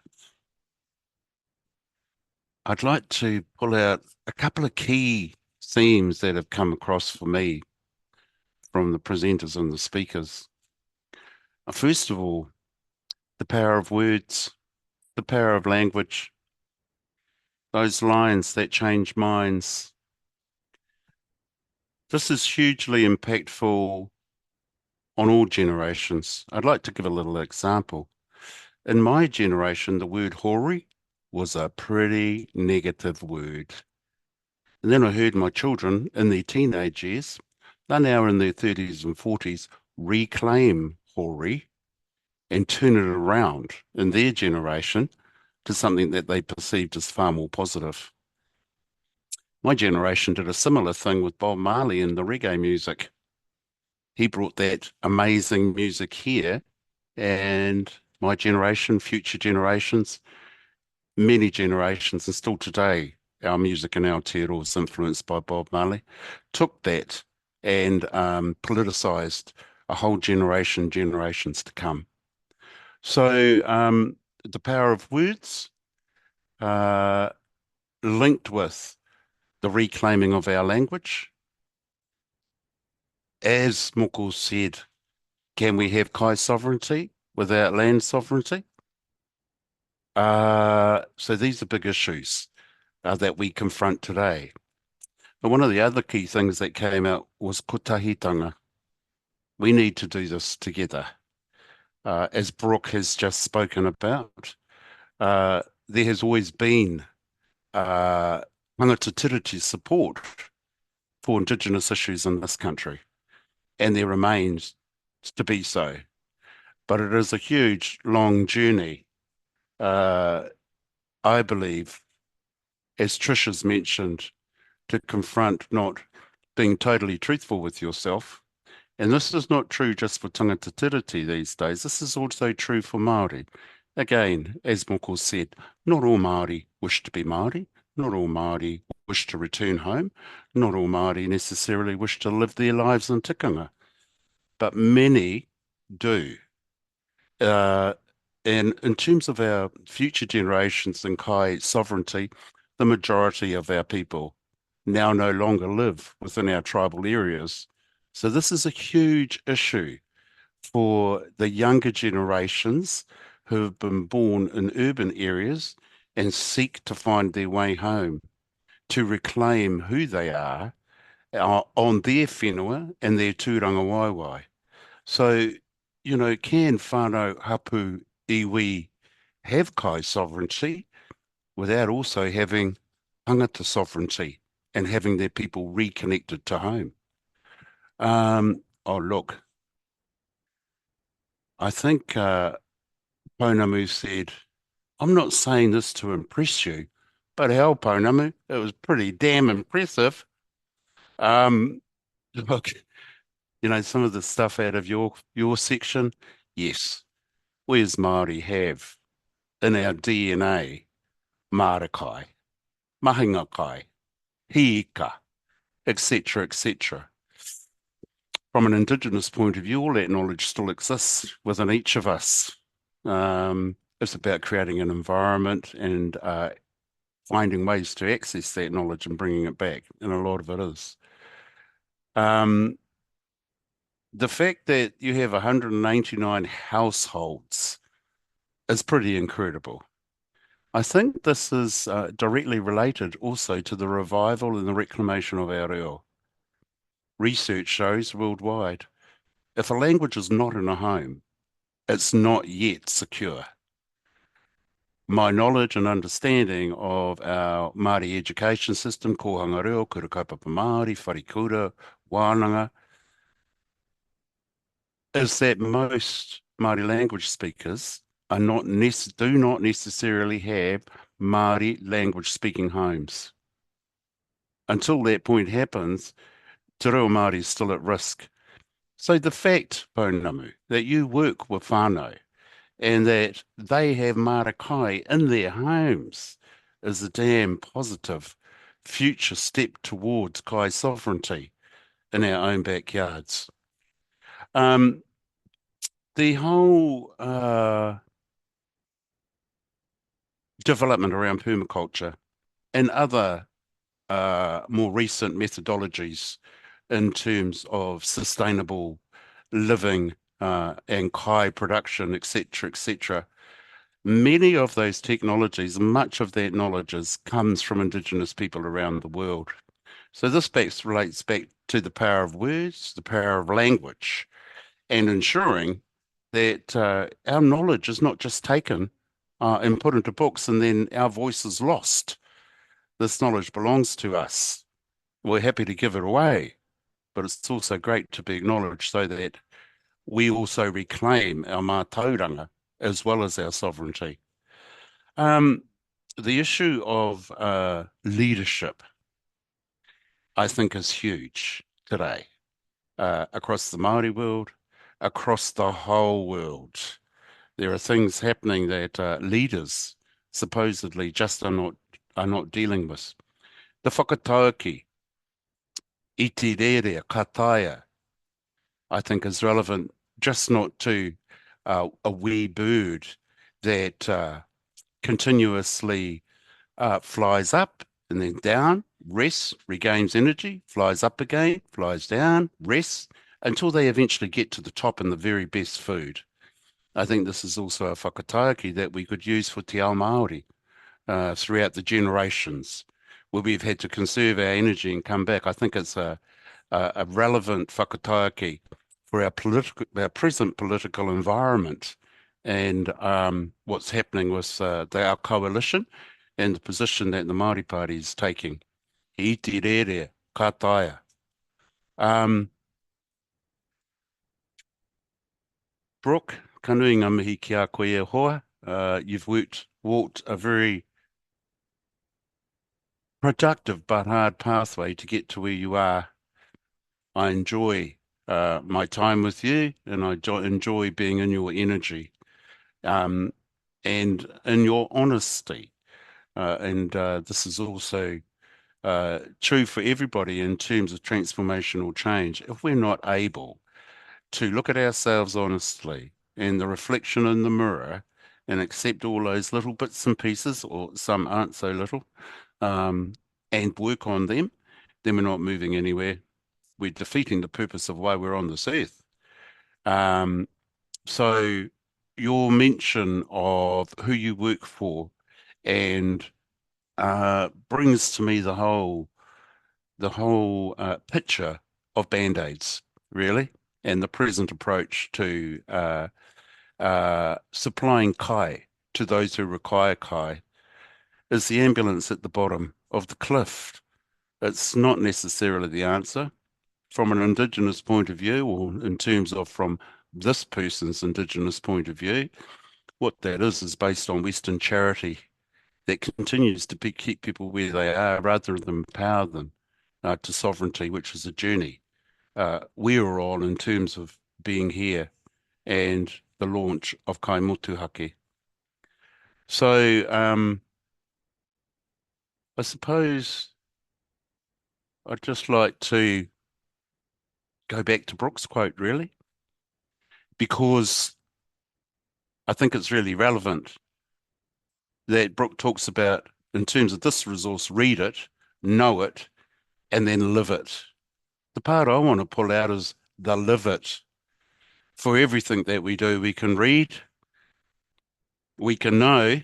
I'd like to pull out a couple of key themes that have come across for me from the presenters and the speakers. First of all, the power of words, the power of language, those lines that change minds. This is hugely impactful on all generations. I'd like to give a little example. In my generation, the word hori was a pretty negative word. And then I heard my children in their teenage years, they're now in their 30s and 40s, reclaim hori and turn it around in their generation to something that they perceived as far more positive. My generation did a similar thing with Bob Marley and the reggae music. He brought that amazing music here, and my generation, future generations, many generations, and still today, our music in Aotearoa was influenced by Bob Marley, took that and politicised a whole generation, generations to come. So the power of words linked with the reclaiming of our language. As Moko said, can we have Kai sovereignty without land sovereignty? So these are big issues that we confront today. But one of the other key things that came out was kotahitanga. We need to do this together. As Brook has just spoken about, there has always been Tangata Tiriti support for Indigenous issues in this country, and there remains to be so. But it is a huge, long journey, I believe, as Trish has mentioned, to confront not being totally truthful with yourself. And this is not true just for Tangata Tiriti these days. This is also true for Māori. Again, as Moko said, not all Māori wish to be Māori. Not all Māori wish to return home. Not all Māori necessarily wish to live their lives in tikanga. But many do. And in terms of our future generations and Kai sovereignty, the majority of our people now no longer live within our tribal areas. So this is a huge issue for the younger generations who have been born in urban areas and seek to find their way home, to reclaim who they are on their whenua and their tūranga waiwai. So, you know, can whanau hapu iwi have kai sovereignty without also having tangata sovereignty and having their people reconnected to home? Oh, look, I think Pounamu said, I'm not saying this to impress you, but hell, Pounamu, it was pretty damn impressive. Look, you know, some of the stuff out of your section, yes, we as Māori have in our DNA marakai, mahingakai, hiika, etc., etc. From an Indigenous point of view, all that knowledge still exists within each of us. It's about creating an environment and finding ways to access that knowledge and bringing it back, and a lot of it is. The fact that you have 189 households is pretty incredible. I think this is directly related also to the revival and the reclamation of our reo. Research shows worldwide, if a language is not in a home, it's not yet secure. My knowledge and understanding of our Māori education system, kohanga reo, kura kaupapa Māori, wharikura, wānanga, is that most Māori language speakers are do not necessarily have Māori language speaking homes. Until that point happens, te reo Māori is still at risk. So the fact, Pounamu, that you work with whanau and that they have marakai in their homes is a damn positive future step towards kai sovereignty in our own backyards. The whole development around permaculture and other more recent methodologies in terms of sustainable living and kai production, etc., etc. Many of those technologies, much of that knowledge comes from Indigenous people around the world. So this relates back to the power of words, the power of language, and ensuring that our knowledge is not just taken and put into books and then our voice is lost. This knowledge belongs to us. We're happy to give it away, but it's also great to be acknowledged so that we also reclaim our mātauranga as well as our sovereignty. The issue of leadership, I think, is huge today across the Māori world, across the whole world. There are things happening that leaders supposedly just are not dealing with. The whakatauki, iti rere, kataia, I think is relevant just not to a wee bird that continuously flies up and then down, rests, regains energy, flies up again, flies down, rests, until they eventually get to the top and the very best food. I think this is also a whakatauki that we could use for te ao Māori throughout the generations, where we've had to conserve our energy and come back. I think it's a relevant whakatauki for our present political environment and what's happening with our coalition and the position that the Māori Party is taking. Iti rere, kataia. Brook, ka nui ngā mihi ki a koe e hoa. You've walked a very productive but hard pathway to get to where you are. I enjoy my time with you, and I enjoy being in your energy and in your honesty. This is also true for everybody in terms of transformational change. If we're not able to look at ourselves honestly and the reflection in the mirror and accept all those little bits and pieces, or some aren't so little, and work on them, then we're not moving anywhere. We're defeating the purpose of why we're on this earth. So your mention of who you work for and brings to me the whole picture of Band-Aids, really, and the present approach to supplying kai to those who require kai is the ambulance at the bottom of the cliff. It's not necessarily the answer from an Indigenous point of view, or in terms of from this person's Indigenous point of view. What that is based on Western charity that continues to keep people where they are rather than empower them to sovereignty, which is a journey we are on in terms of being here and the launch of Kai Motuhake. So I suppose I'd just like to go back to Brook's quote, really, because I think it's really relevant that Brook talks about, in terms of this resource, read it, know it, and then live it. The part I want to pull out is the live it. For everything that we do, we can read, we can know,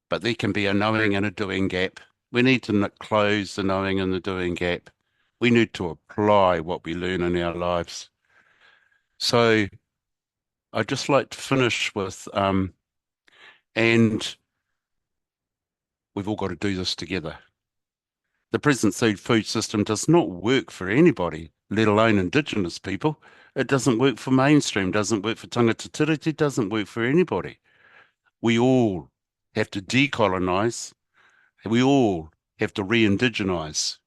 but there can be a knowing and a doing gap. We need to close the knowing and the doing gap. We need to apply what we learn in our lives. So I'd just like to finish with, and we've all got to do this together. The present food system does not work for anybody, let alone Indigenous people. It doesn't work for mainstream, doesn't work for Tangata Tiriti, doesn't work for anybody. We all have to decolonise. We all have to re-indigenize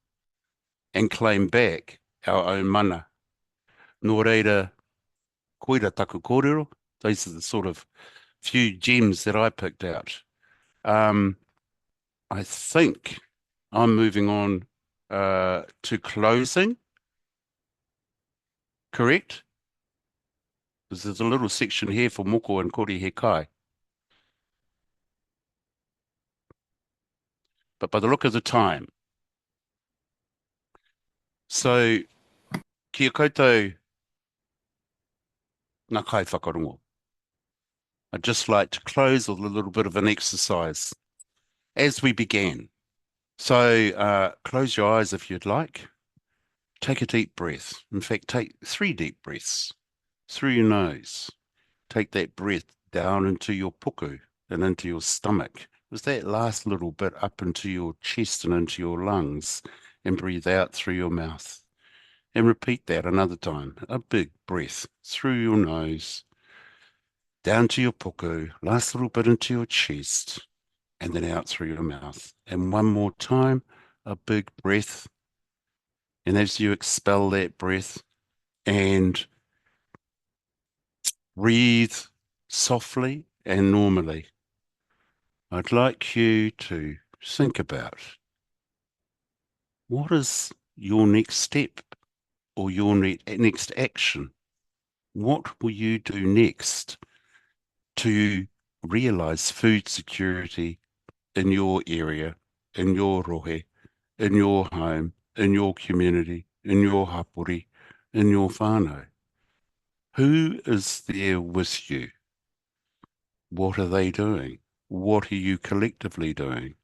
and claim back our own mana. Nō reira, koira taku kōrero. These are the sort of few gems that I picked out. I think I'm moving on to closing. Correct? Because there's a little section here for moko and kore he kai. But by the look of the time, so kia koutou ngā kai whakarongo. I'd just like to close with a little bit of an exercise as we began. So close your eyes if you'd like. Take a deep breath. In fact, take 3 deep breaths through your nose. Take that breath down into your puku and into your stomach. There's that last little bit up into your chest and into your lungs, and breathe out through your mouth. And repeat that another time. A big breath through your nose, down to your puku, last little bit into your chest, and then out through your mouth. And one more time, a big breath. And as you expel that breath and breathe softly and normally, I'd like you to think about what is your next step or your next action. What will you do next to realize food security in your area, in your rohe, in your home, in your community, in your hapori, in your whanau? Who is there with you? What are they doing? What are you collectively doing?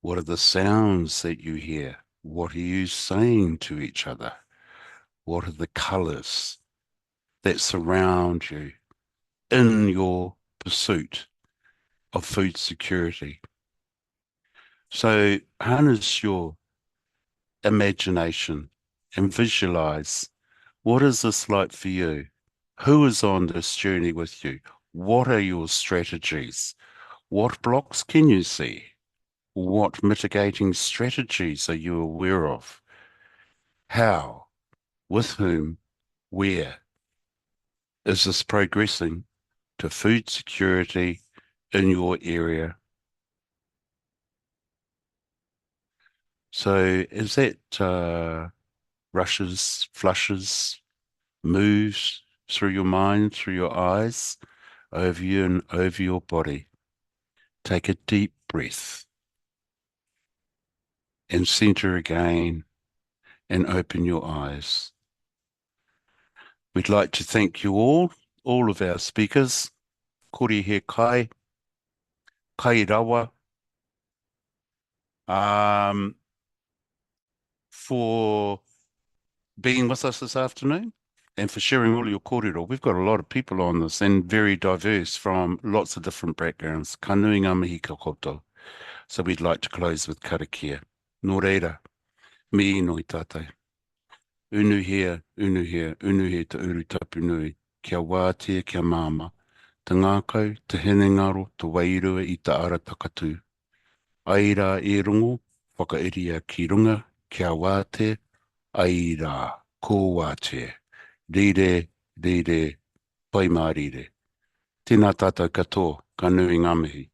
What are the sounds that you hear? What are you saying to each other? What are the colours that surround you in your pursuit of food security? So harness your imagination and visualize, what is this like for you? Who is on this journey with you? What are your strategies? What blocks can you see? What mitigating strategies are you aware of? How, with whom, where is this progressing to food security in your area? So as that rushes, flushes, moves through your mind, through your eyes, over you and over your body, take a deep breath and center again and open your eyes. We'd like to thank you all of our speakers, kore he kai, Kai Rawa, for being with us this afternoon and for sharing all your kōrero. We've got a lot of people on this and very diverse from lots of different backgrounds. Ka nui ngā mihi ka koutou. So we'd like to close with karakia. Nō reira, me ino I tātai. Unu hea te uru tapu nui, kia wātea, kia māma, te ngākau, te henengaro, te wairua I te ara takatū. Aira e rongo, whakairia ki runga, kia wātea, aira, ko wātea. Rire, pai mā rire. Tēnā tātou katoa, ka nui ngā mihi.